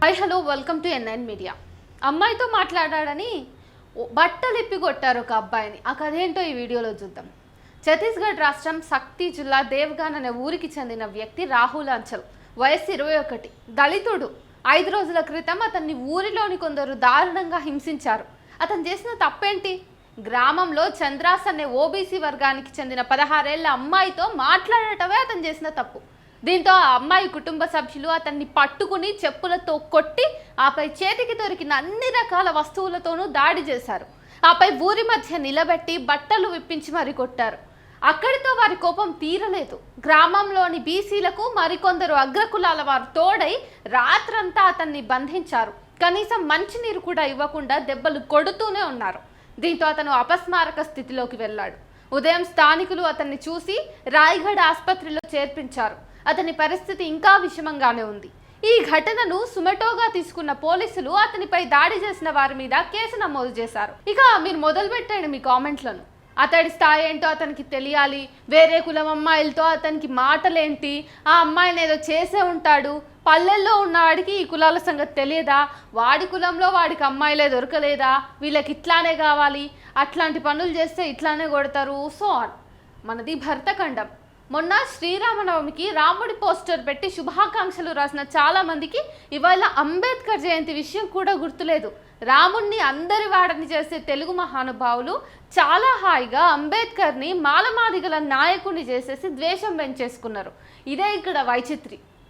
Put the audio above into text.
Hi hello welcome to NN media. అమ్మాయితో మాట్లాడాడని బట్టలు ఇప్పి కొట్టారు ఒక అబ్బాయిని. ఆ కథ ఏంటో ఈ వీడియోలో చూద్దాం. ఛత్తీస్గఢ్ రాష్ట్రం సక్తి జిల్లా దేవ్గాన్ అనే ఊరికి చెందిన వ్యక్తి రాహుల్ అంచల్, వయస్సు 21, దళితుడు. 5 రోజుల క్రితం అతన్ని ఊరిలోని కొందరు దారుణంగా హింసించారు. అతను చేసిన తప్పేంటి? గ్రామంలో చంద్రాస్ అనే ఓబీసీ వర్గానికి చెందిన 16 ఏళ్ల అమ్మాయితో మాట్లాడటమే అతను చేసిన తప్పు. దీంతో ఆ అమ్మాయి కుటుంబ సభ్యులు అతన్ని పట్టుకుని చెప్పులతో కొట్టి, ఆపై చేతికి దొరికిన అన్ని రకాల వస్తువులతోనూ దాడి చేశారు. ఆపై ఊరి మధ్య నిలబెట్టి బట్టలు విప్పించి మరి కొట్టారు. అక్కడితో వారి కోపం తీరలేదు. గ్రామంలోని బీసీలకు మరికొందరు అగ్రకులాల వారు తోడై రాత్రంతా అతన్ని బంధించారు. కనీసం మంచినీరు కూడా ఇవ్వకుండా దెబ్బలు కొడుతూనే ఉన్నారు. దీంతో అతను అపస్మారక స్థితిలోకి వెళ్ళాడు. ఉదయం స్థానికులు అతన్ని చూసి రాయ్గఢ్ ఆసుపత్రిలో చేర్పించారు. అతని పరిస్థితి ఇంకా విషమంగానే ఉంది. ఈ ఘటనను సుమటోగా తీసుకున్న పోలీసులు అతనిపై దాడి చేసిన వారి మీద కేసు నమోదు చేశారు. ఇక మీరు మొదలు పెట్టండి మీ కామెంట్లను. అతడి స్థాయి ఏంటో అతనికి తెలియాలి. వేరే కులం అమ్మాయిలతో అతనికి మాటలేంటి? ఆ అమ్మాయిని ఏదో చేసే ఉంటాడు. పల్లెల్లో ఉన్నవాడికి ఈ కులాల సంగతి తెలియదా? వాడి కులంలో వాడికి అమ్మాయిలే దొరకలేదా? వీళ్ళకి ఇట్లానే కావాలి, అట్లాంటి పనులు చేస్తే ఇట్లానే కొడతారు, సో ఆన్. మనది భరతఖండం. మొన్న శ్రీరామనవమికి రాముడి పోస్టర్ పెట్టి శుభాకాంక్షలు రాసిన చాలా మందికి ఇవాళ అంబేద్కర్ జయంతి విషయం కూడా గుర్తులేదు. రాముణ్ణి అందరి వాడని చేసే తెలుగు మహానుభావులు చాలా హాయిగా అంబేద్కర్ని మాలమాదిగల నాయకుడిని చేసేసి ద్వేషం పెంచేసుకున్నారు. ఇదే ఇక్కడ వైచిత్రి.